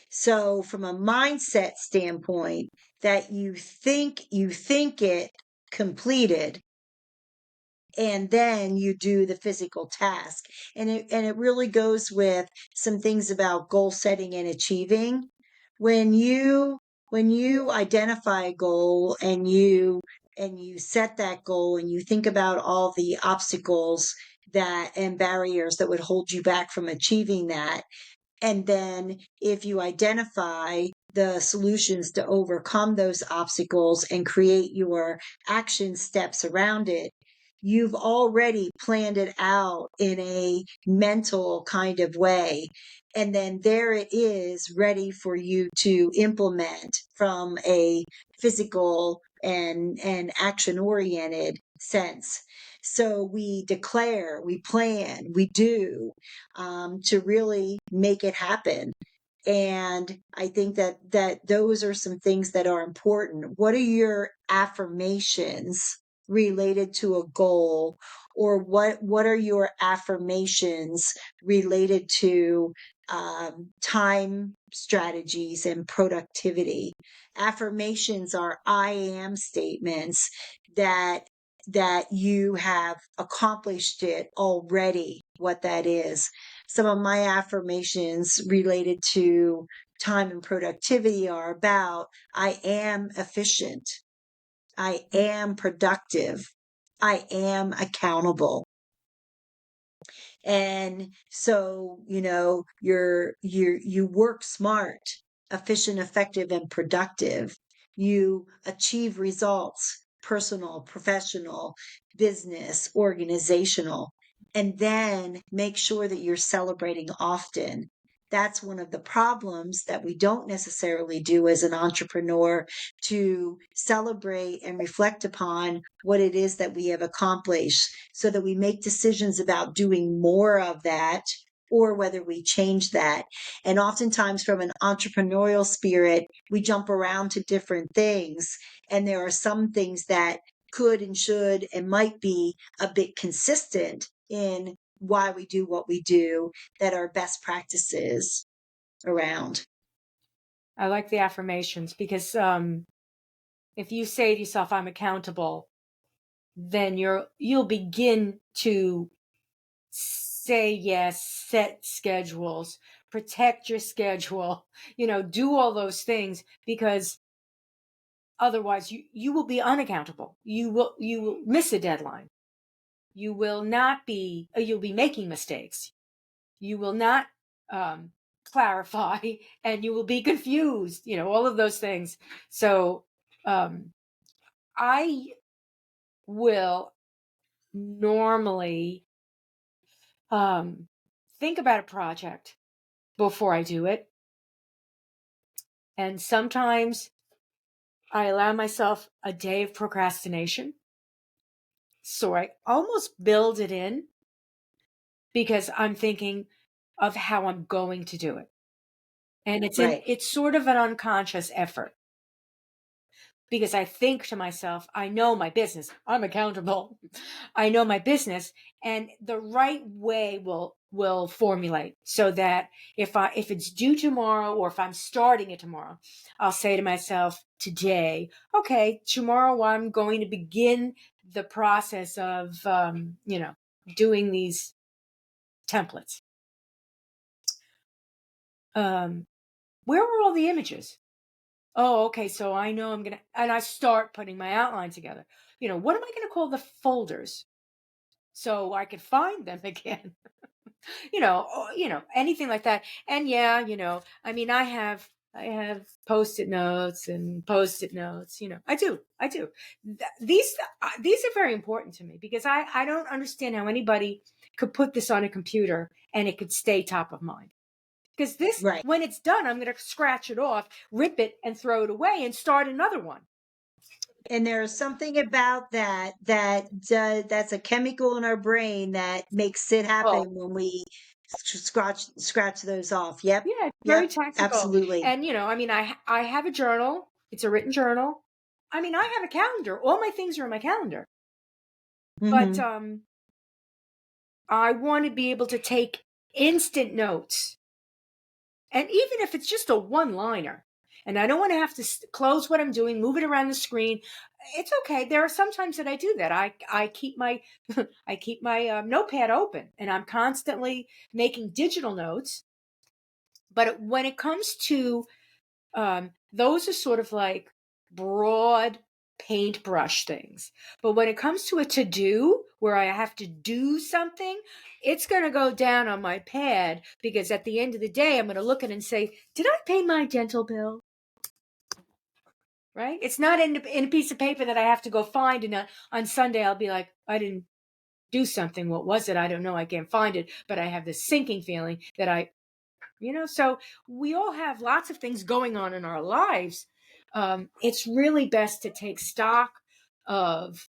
So, from a mindset standpoint, that you think it completed, and then you do the physical task. And it really goes with some things about goal setting and achieving. When you identify a goal and you set that goal and you think about all the obstacles that and barriers that would hold you back from achieving that, and then if you identify the solutions to overcome those obstacles and create your action steps around it, you've already planned it out in a mental kind of way. And then there it is ready for you to implement from a physical and action oriented sense. So we declare, we plan, we do, to really make it happen. And I think that those are some things that are important. What are your affirmations related to a goal, or what are your affirmations related to time strategies and productivity? Affirmations are I am statements that you have accomplished it already, what that is. Some of my affirmations related to time and productivity are about I am efficient, I am productive, I am accountable. And so, you work smart, efficient, effective, and productive. You achieve results, personal, professional, business, organizational, and then make sure that you're celebrating often. That's one of the problems that we don't necessarily do as an entrepreneur, to celebrate and reflect upon what it is that we have accomplished, so that we make decisions about doing more of that or whether we change that. And oftentimes, from an entrepreneurial spirit, we jump around to different things. And there are some things that could and should and might be a bit consistent in why we do what we do, that are best practices around. I like the affirmations because if you say to yourself, I'm accountable, then you'll begin to say yes, set schedules, protect your schedule, do all those things, because otherwise you will be unaccountable. You will miss a deadline. You will not be, you'll be making mistakes. You will not clarify, and you will be confused, all of those things. So I will normally think about a project before I do it. And sometimes I allow myself a day of procrastination. So I almost build it in because I'm thinking of how I'm going to do it. And Right. it's sort of an unconscious effort, because I think to myself, I know my business. I'm accountable. I know my business, and the right way will formulate, so that if it's due tomorrow, or if I'm starting it tomorrow, I'll say to myself today, okay, tomorrow I'm going to begin the process of doing these templates. Where were all the images? Oh, okay. So I know and I start putting my outline together. What am I going to call the folders so I can find them again? anything like that. And yeah, I mean, I have post-it notes and post-it notes. I do. These are very important to me because I don't understand how anybody could put this on a computer and it could stay top of mind. Because this, Right. when it's done, I'm going to scratch it off, rip it, and throw it away and start another one. And there's something about that's a chemical in our brain that makes it Oh, happen when we scratch those off. Yep. yeah, it's very Yep. tactical. Absolutely. And I mean, I have a journal. It's a written journal. I mean, I have a calendar. All my things are in my calendar. But Hmm. I want to be able to take instant notes. And even if it's just a one-liner, and I don't want to have to close what I'm doing, move it around the screen, it's okay. There are some times that I do that. I keep my I keep my notepad open, and I'm constantly making digital notes. But when it comes to those are sort of like broad paintbrush things. But when it comes to a to do where I have to do something, it's going to go down on my pad because at the end of the day, I'm going to look at it and say, did I pay my dental bill? Right? It's not in a piece of paper that I have to go find. And on Sunday, I'll be like, I didn't do something. What was it? I don't know. I can't find it. But I have this sinking feeling that so we all have lots of things going on in our lives. It's really best to take stock of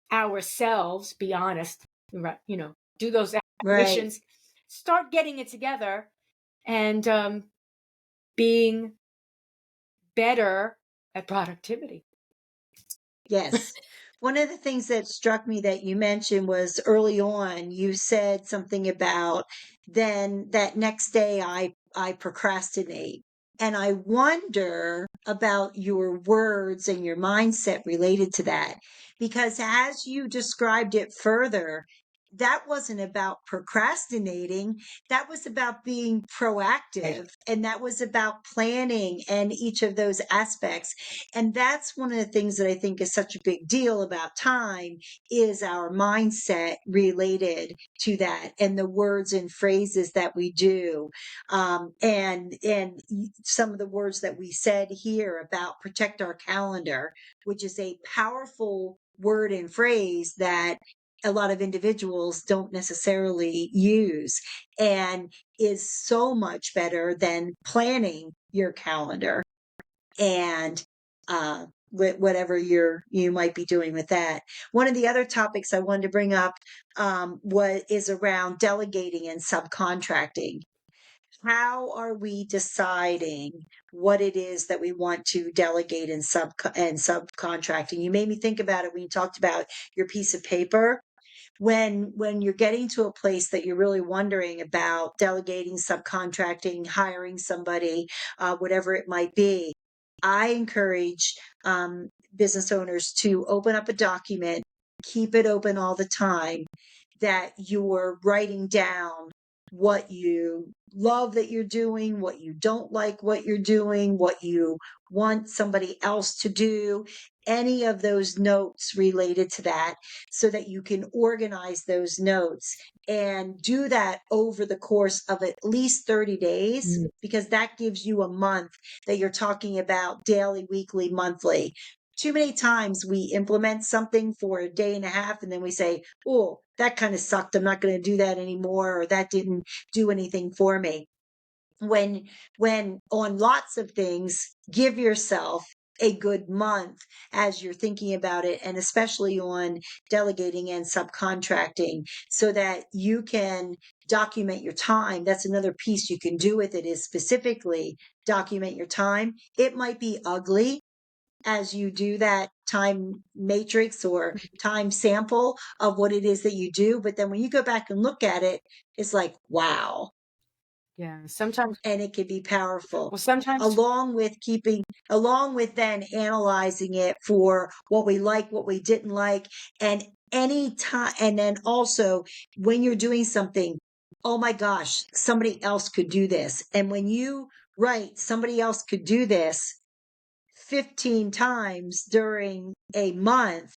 ourselves, be honest, right? Do those Right. affirmations, start getting it together, and being better at productivity. Yes. One of the things that struck me that you mentioned was early on, you said something about then that next day I procrastinate. And I wonder about your words and your mindset related to that. Because as you described it further, that wasn't about procrastinating. That was about being Right. proactive. And that was about planning and each of those aspects. And that's one of the things that I think is such a big deal about time is our mindset related to that and the words and phrases that we do. And some of the words that we said here about protect our calendar, which is a powerful word and phrase that a lot of individuals don't necessarily use and is so much better than planning your calendar and whatever you might be doing with that. One of the other topics I wanted to bring up what is around delegating and subcontracting. How are we deciding what it is that we want to delegate and subcontracting? You made me think about it when you talked about your piece of paper when you're getting to a place that you're really wondering about delegating, subcontracting, hiring somebody, whatever it might be, I encourage business owners to open up a document, keep it open all the time, that you're writing down what you love that you're doing, what you don't like what you're doing, what you want somebody else to do, any of those notes related to that, so that you can organize those notes and do that over the course of at least 30 days, Mm. because that gives you a month that you're talking about daily, weekly, monthly. Too many times we implement something for a day and a half and then we say, oh, that kind of sucked. I'm not going to do that anymore, or that didn't do anything for me. When on lots of things, give yourself a good month as you're thinking about it, and especially on delegating and subcontracting, so that you can document your time. That's another piece you can do with it, is specifically document your time. It might be ugly as you do that time matrix or time sample of what it is that you do, but then when you go back and look at it, it's like, wow. Yeah. Sometimes, And it can be powerful, well, sometimes, along with then analyzing it for what we like, what we didn't like, and any time. And then also when you're doing something, oh my gosh, somebody else could do this. And when you write somebody else could do this 15 times during a month,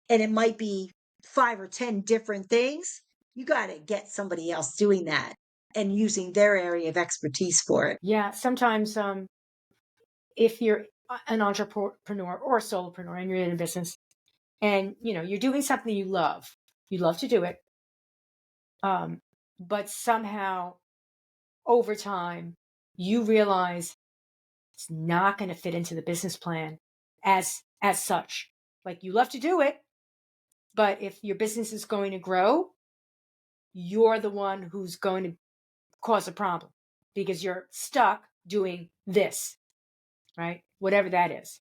and it might be 5 or 10 different things, you got to get somebody else doing that and using their area of expertise for it. Yeah, sometimes if you're an entrepreneur or a solopreneur and you're in a business and you're doing something you love to do it, but somehow over time you realize it's not going to fit into the business plan as such. Like, you love to do it, but if your business is going to grow, you're the one who's going to cause a problem because you're stuck doing this, right? Whatever that is.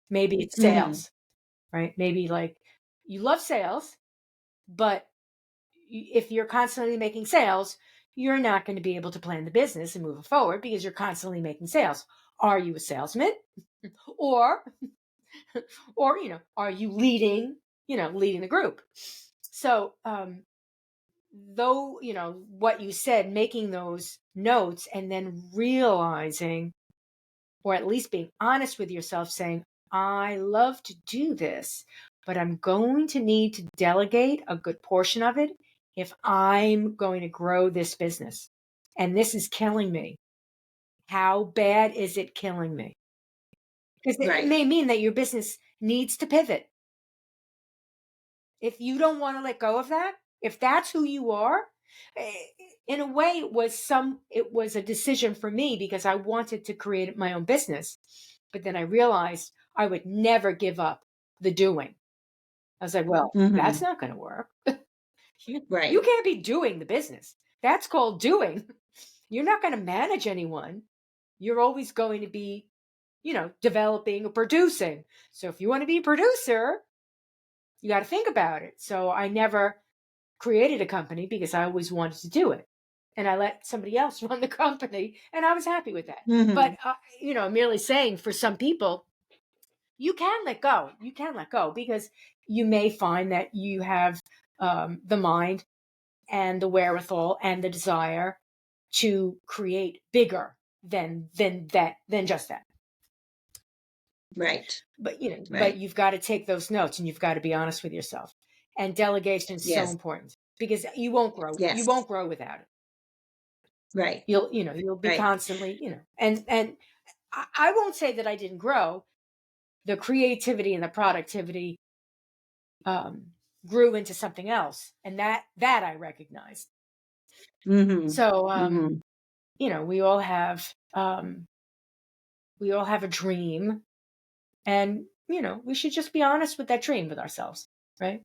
Maybe it's Hmm. sales, right? Maybe like you love sales, but if you're constantly making sales, you're not going to be able to plan the business and move it forward because you're constantly making sales. Are you a salesman? Or are you leading the group? So though what you said, making those notes and then realizing, or at least being honest with yourself, saying, I love to do this, but I'm going to need to delegate a good portion of it if I'm going to grow this business. And this is killing me. How bad is it killing me? Because it Right. may mean that your business needs to pivot. If you don't want to let go of that, if that's who you are, in a way it was a decision for me because I wanted to create my own business. But then I realized I would never give up the doing. I was like, well, that's Hmm. not going to work. You Right. can't be doing the business. That's called doing. You're not going to manage anyone. You're always going to be, developing or producing. So if you want to be a producer, you got to think about it. So I never created a company because I always wanted to do it. And I let somebody else run the company, and I was happy with that. But, Hmm. I'm merely saying, for some people, you can let go. You can let go because you may find that you have the mind and the wherewithal and the desire to create bigger than just that. Right. But but Right. you've got to take those notes and you've got to be honest with yourself. And delegation is so Yes. important because you won't grow. You Yes. won't grow without it. Right. You'll be Right. constantly, and I won't say that I didn't grow. The creativity and the productivity um, grew into something else, and that I recognized. Hmm. So Hmm. we all have a dream, and we should just be honest with that dream with ourselves, right?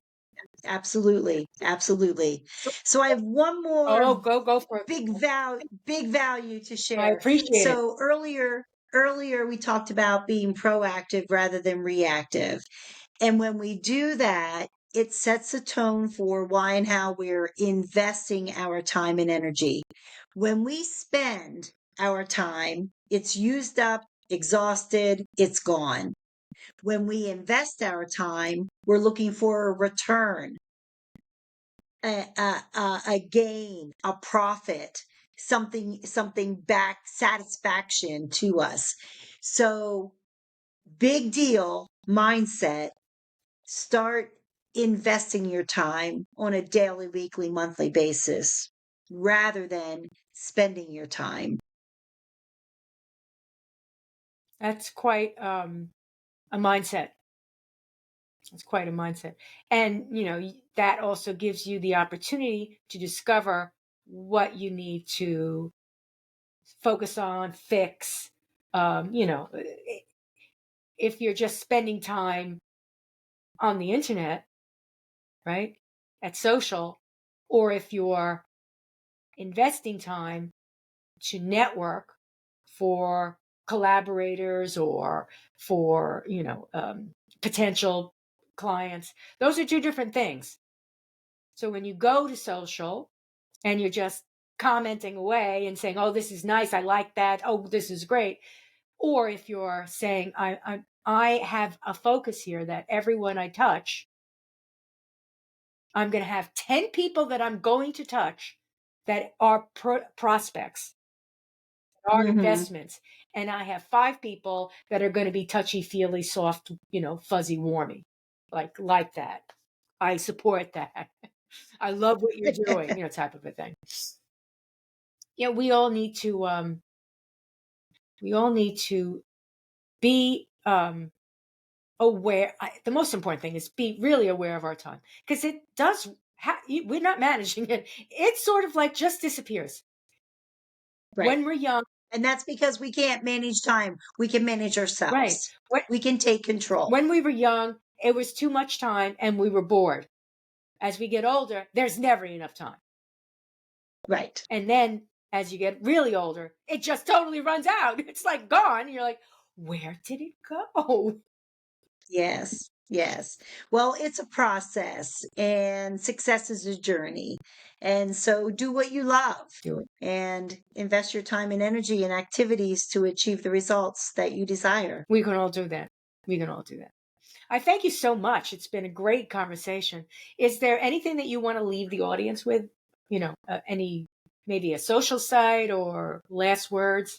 Absolutely. Absolutely. So I have one Oh, more go for it. big value to I share. appreciate it. So earlier we talked about being proactive rather than reactive. And when we do that, it sets a tone for why and how we're investing our time and energy. When we spend our time, it's used up, exhausted, it's gone. When we invest our time, we're looking for a return, a gain, a profit, something back, satisfaction to us. So big deal mindset. Start investing your time on a daily, weekly, monthly basis rather than spending your time. That's quite a mindset. It's quite a mindset. And, that also gives you the opportunity to discover what you need to focus on, fix. If you're just spending time on the internet, right, at social, or if you're investing time to network for collaborators or for, potential clients, those are two different things. So when you go to social and you're just commenting away and saying, "Oh, this is nice. I like that. Oh, this is great." Or if you're saying, I have a focus here that everyone I touch, I'm going to have 10 people that I'm going to touch that are prospects, are Hmm. investments. And I have 5 people that are going to be touchy feely, soft, fuzzy, warmy, like that. I support that. I love what you're doing, type of a thing. Yeah, we all need to be aware. The most important thing is be really aware of our time, because it does. We're not managing it. It sort of like just disappears Right. when we're young. And that's because we can't manage time. We can manage Right. ourselves. We can take control. When we were young, it was too much time and we were bored. As we get older, there's never enough time. Right. And then as you get really older, it just totally runs out. It's like gone. You're like, where did it go? Yes. Yes. Well, it's a process and success is a journey. And so do what you love Do it. and invest your time and energy in activities to achieve the results that you desire. We can all do that. We can all do that. I thank you so much. It's been a great conversation. Is there anything that you want to leave the audience with? Any, maybe a social site or last words?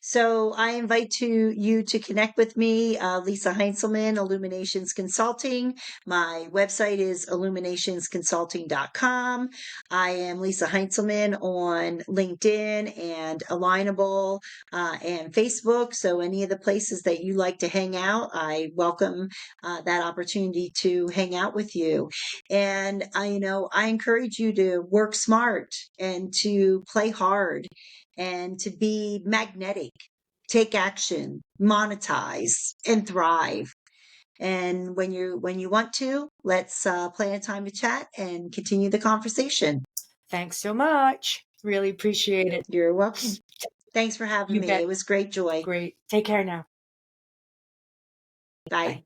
So I invite you to connect with me, Lisa Heintzelman, Illuminations Consulting. My website is illuminationsconsulting.com. I am Lisa Heintzelman on LinkedIn and Alignable and Facebook. So any of the places that you like to hang out, I welcome that opportunity to hang out with you. And I encourage you to work smart and to play hard and to be magnetic, take action, monetize, and thrive. And when you want to, let's plan a time to chat and continue the conversation. Thanks so much. Really appreciate it. You're welcome. Thanks for having You me. bet. It was great joy. Great. Take care now. Bye. Bye.